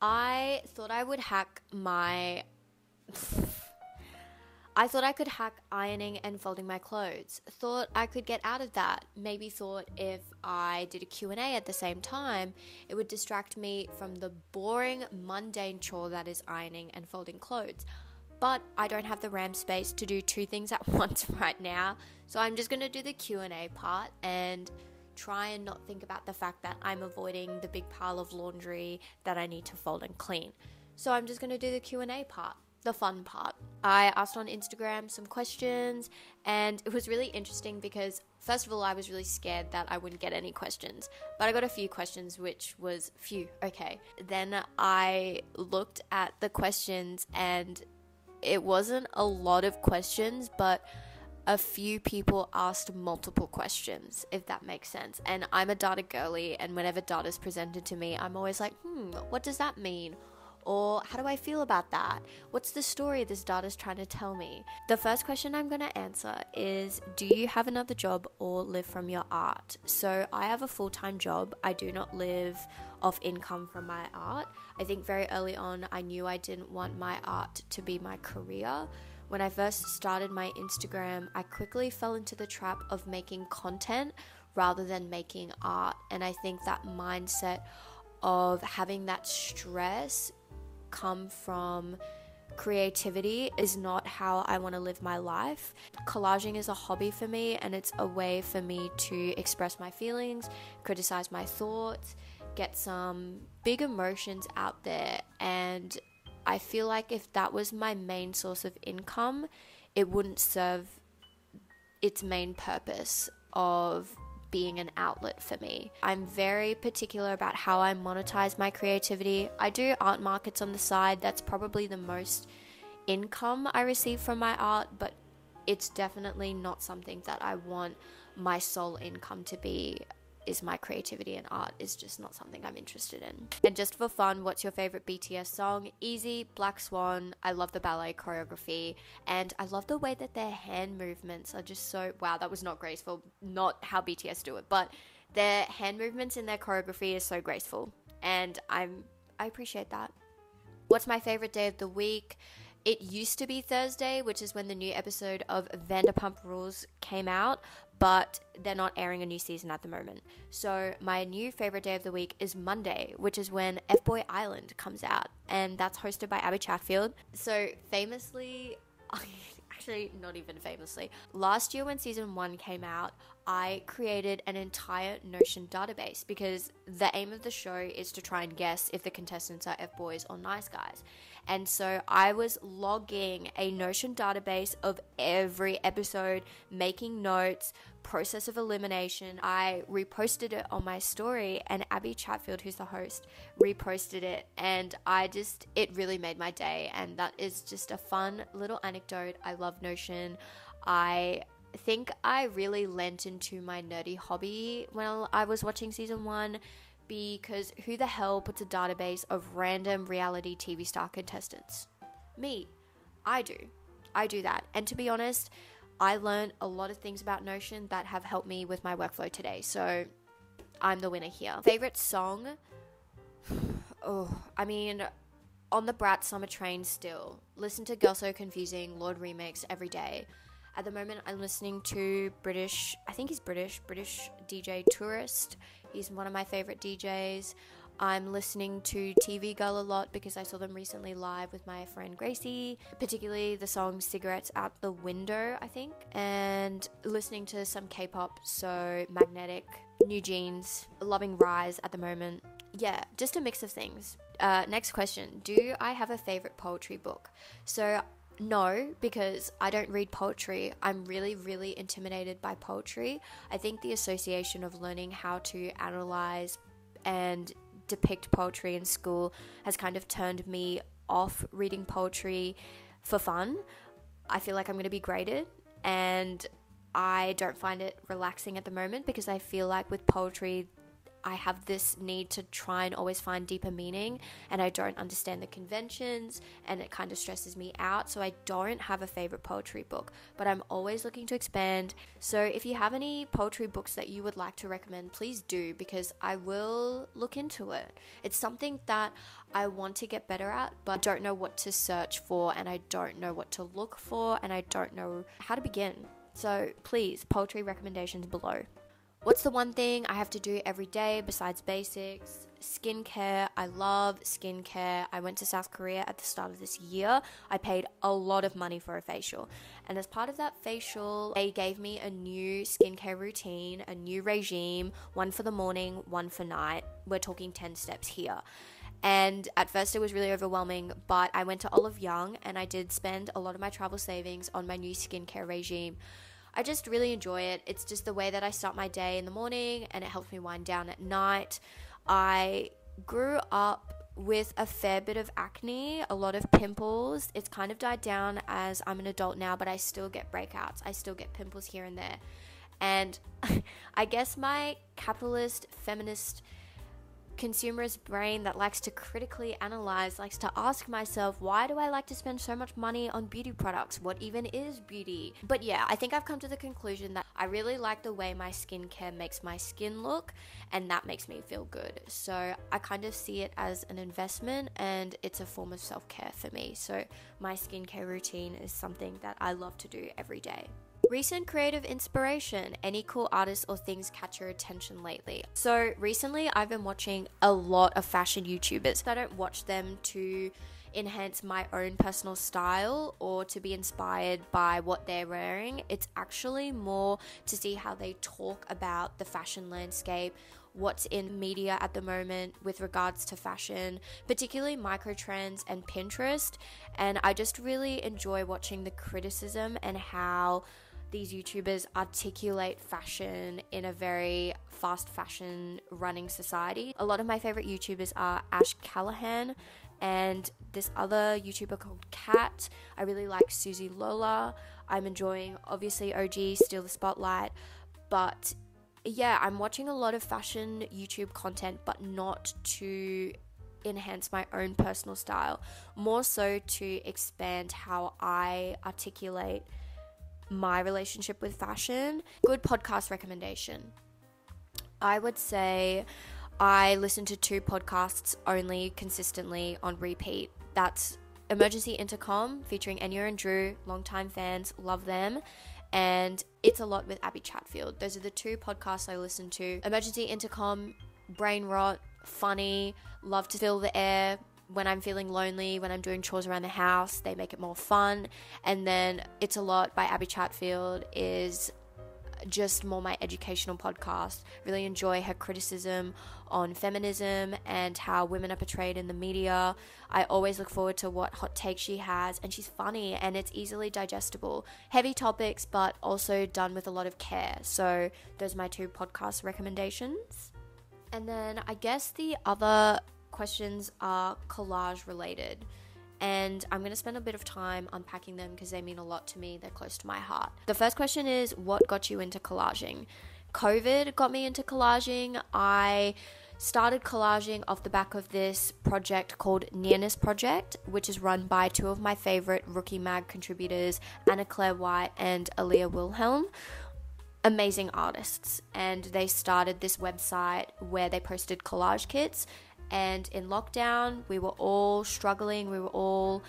I thought I would hack my I thought I could hack ironing and folding my clothes. Thought I could get out of that. Maybe thought if I did a Q&A at the same time, it would distract me from the boring, mundane chore that is ironing and folding clothes. But I don't have the RAM space to do two things at once right now, so I'm just going to do the Q&A part and try and not think about the fact that I'm avoiding the big pile of laundry that I need to fold and clean. So I'm just going to do the Q&A part, the fun part. I asked on Instagram some questions, and it was really interesting because first of all, I was really scared that I wouldn't get any questions, but I got a few questions, which was phew, okay. Then I looked at the questions and it wasn't a lot of questions, but a few people asked multiple questions, if that makes sense. And I'm a data girly, and whenever data is presented to me, I'm always like, what does that mean? Or how do I feel about that? What's the story this data's trying to tell me? The first question I'm going to answer is, do you have another job or live from your art? So I have a full-time job. I do not live off income from my art. I think very early on, I knew I didn't want my art to be my career. When I first started my Instagram, I quickly fell into the trap of making content rather than making art. And I think that mindset of having that stress come from creativity is not how I want to live my life. Collaging is a hobby for me, and it's a way for me to express my feelings, criticize my thoughts, get some big emotions out there. And I feel like if that was my main source of income, it wouldn't serve its main purpose of being an outlet for me. I'm very particular about how I monetize my creativity. I do art markets on the side. That's probably the most income I receive from my art, but it's definitely not something that I want my sole income to be. Is my creativity, and art is just not something I'm interested in. And just for fun, what's your favorite BTS song? Easy, Black Swan. I love the ballet choreography, and I love the way that their hand movements are just so, wow, that was not graceful, not how BTS do it, but their hand movements in their choreography is so graceful, and I appreciate that. What's my favorite day of the week? It used to be Thursday, which is when the new episode of Vanderpump Rules came out, but they're not airing a new season at the moment. So my new favorite day of the week is Monday, which is when F-Boy Island comes out, and that's hosted by Abby Chatfield. So famously, actually not even famously, last year when season 1 came out, I created an entire Notion database because the aim of the show is to try and guess if the contestants are F-boys or nice guys. And so I was logging a Notion database of every episode, making notes, process of elimination. I reposted it on my story, and Abby Chatfield, who's the host, reposted it, and it really made my day. And that is just a fun little anecdote. I love Notion. I think I really lent into my nerdy hobby when I was watching season 1, because who the hell puts a database of random reality TV star contestants? Me. I do that. And to be honest, I learned a lot of things about Notion that have helped me with my workflow today. So I'm the winner here. Favorite song? On the Brat Summer Train still. Listen to Girl So Confusing, Lord Remix every day. At the moment, I'm listening to British DJ Tourist. He's one of my favorite DJs. I'm listening to TV Girl a lot because I saw them recently live with my friend Gracie, particularly the song Cigarettes Out the Window, I think, and listening to some K-pop, so Magnetic, New Jeans, loving Rise at the moment. Yeah, just a mix of things. Next question. Do I have a favorite poetry book? So no, because I don't read poetry. I'm really, really intimidated by poetry. I think the association of learning how to analyze and depict poetry in school has kind of turned me off reading poetry for fun. I feel like I'm going to be graded, and I don't find it relaxing at the moment because I feel like with poetry, I have this need to try and always find deeper meaning, and I don't understand the conventions, and it kind of stresses me out. So I don't have a favorite poetry book, but I'm always looking to expand. So if you have any poetry books that you would like to recommend, please do, because I will look into it. It's something that I want to get better at, but don't know what to search for, and I don't know what to look for, and I don't know how to begin. So please, poetry recommendations below. What's the one thing I have to do every day besides basics? Skincare. I love skincare. I went to South Korea at the start of this year. I paid a lot of money for a facial. And as part of that facial, they gave me a new skincare routine, a new regime, one for the morning, one for night. We're talking 10 steps here. And at first it was really overwhelming, but I went to Olive Young and I did spend a lot of my travel savings on my new skincare regime. I just really enjoy it. It's just the way that I start my day in the morning, and it helps me wind down at night. I grew up with a fair bit of acne, a lot of pimples. It's kind of died down as I'm an adult now, but I still get breakouts. I still get pimples here and there. And I guess my capitalist, feminist, consumerist brain that likes to critically analyze likes to ask myself, why do I like to spend so much money on beauty products? What even is beauty? But yeah, I think I've come to the conclusion that I really like the way my skincare makes my skin look, and that makes me feel good. So I kind of see it as an investment, and it's a form of self-care for me. So my skincare routine is something that I love to do every day. Recent creative inspiration. Any cool artists or things catch your attention lately? So recently I've been watching a lot of fashion YouTubers. I don't watch them to enhance my own personal style or to be inspired by what they're wearing. It's actually more to see how they talk about the fashion landscape, what's in media at the moment with regards to fashion, particularly microtrends and Pinterest. And I just really enjoy watching the criticism and how these YouTubers articulate fashion in a very fast fashion running society. A lot of my favorite YouTubers are Ash Callahan and this other YouTuber called Kat. I really like Susie Lola. I'm enjoying, obviously, OG, Steal the Spotlight. But yeah, I'm watching a lot of fashion YouTube content, but not to enhance my own personal style, more so to expand how I articulate my relationship with fashion. Good podcast recommendation. I would say I listen to 2 podcasts only consistently on repeat. That's Emergency Intercom featuring Enya and Drew, longtime fans, love them. And It's a Lot with Abby Chatfield. Those are the 2 podcasts I listen to. Emergency Intercom, brain rot, funny, love to fill the air. When I'm feeling lonely, when I'm doing chores around the house, they make it more fun. And then It's a Lot by Abby Chatfield is just more my educational podcast. Really enjoy her criticism on feminism and how women are portrayed in the media. I always look forward to what hot take she has, and she's funny and it's easily digestible. Heavy topics, but also done with a lot of care. So those are my 2 podcast recommendations. And then I guess the other questions are collage related, and I'm going to spend a bit of time unpacking them because they mean a lot to me. They're close to my heart. The first question is, what got you into collaging? COVID got me into collaging. I started collaging off the back of this project called Nearness Project, which is run by 2 of my favorite Rookie Mag contributors, Anna Claire White and Aaliyah Wilhelm. Amazing artists, and they started this website where they posted collage kits. And in lockdown, we were all struggling, we were all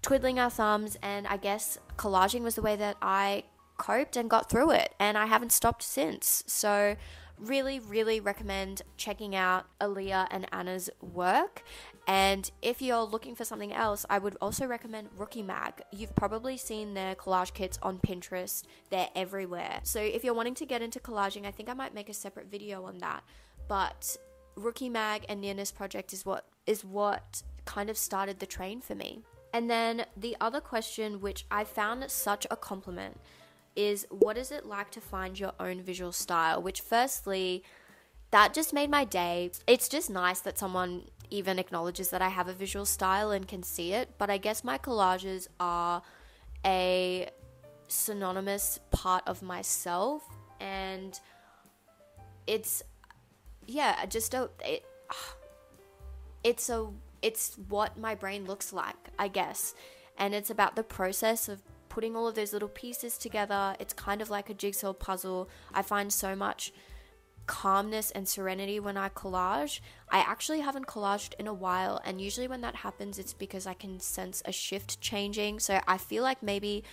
twiddling our thumbs, and I guess collaging was the way that I coped and got through it, and I haven't stopped since. So really, really recommend checking out Aaliyah and Anna's work. And if you're looking for something else, I would also recommend Rookie Mag. You've probably seen their collage kits on Pinterest. They're everywhere. So if you're wanting to get into collaging, I think I might make a separate video on that. But Rookie Mag and Nearness Project is what kind of started the train for me. And then the other question, which I found such a compliment, is what is it like to find your own visual style? Which firstly, that just made my day. It's just nice that someone even acknowledges that I have a visual style and can see it. But I guess my collages are a synonymous part of myself, and it's yeah, just it's what my brain looks like, I guess. And it's about the process of putting all of those little pieces together. It's kind of like a jigsaw puzzle. I find so much calmness and serenity when I collage. I actually haven't collaged in a while, and usually when that happens, it's because I can sense a shift changing. So I feel like maybe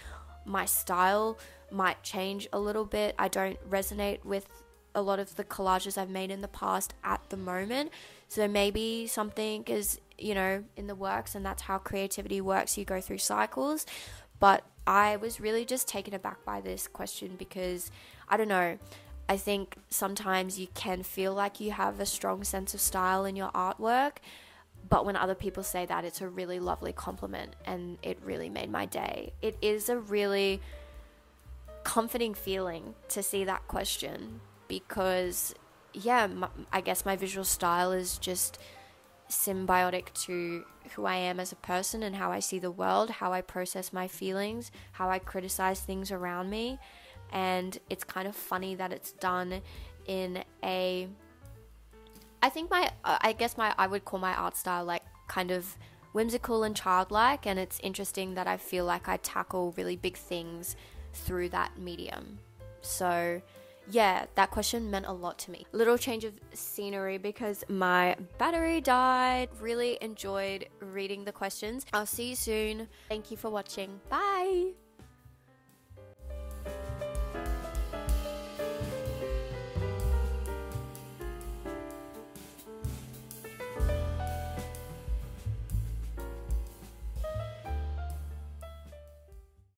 my style might change a little bit. I don't resonate with a lot of the collages I've made in the past at the moment. So maybe something is, in the works, and that's how creativity works. You go through cycles. But I was really just taken aback by this question because, I don't know, I think sometimes you can feel like you have a strong sense of style in your artwork, but when other people say that, it's a really lovely compliment, and it really made my day. It is a really comforting feeling to see that question because, yeah, I guess my visual style is just symbiotic to who I am as a person and how I see the world, how I process my feelings, how I criticize things around me. And it's kind of funny that it's done in I would call my art style like kind of whimsical and childlike, and it's interesting that I feel like I tackle really big things through that medium. So yeah, that question meant a lot to me. Little change of scenery because my battery died. Really enjoyed reading the questions. I'll see you soon. Thank you for watching. Bye!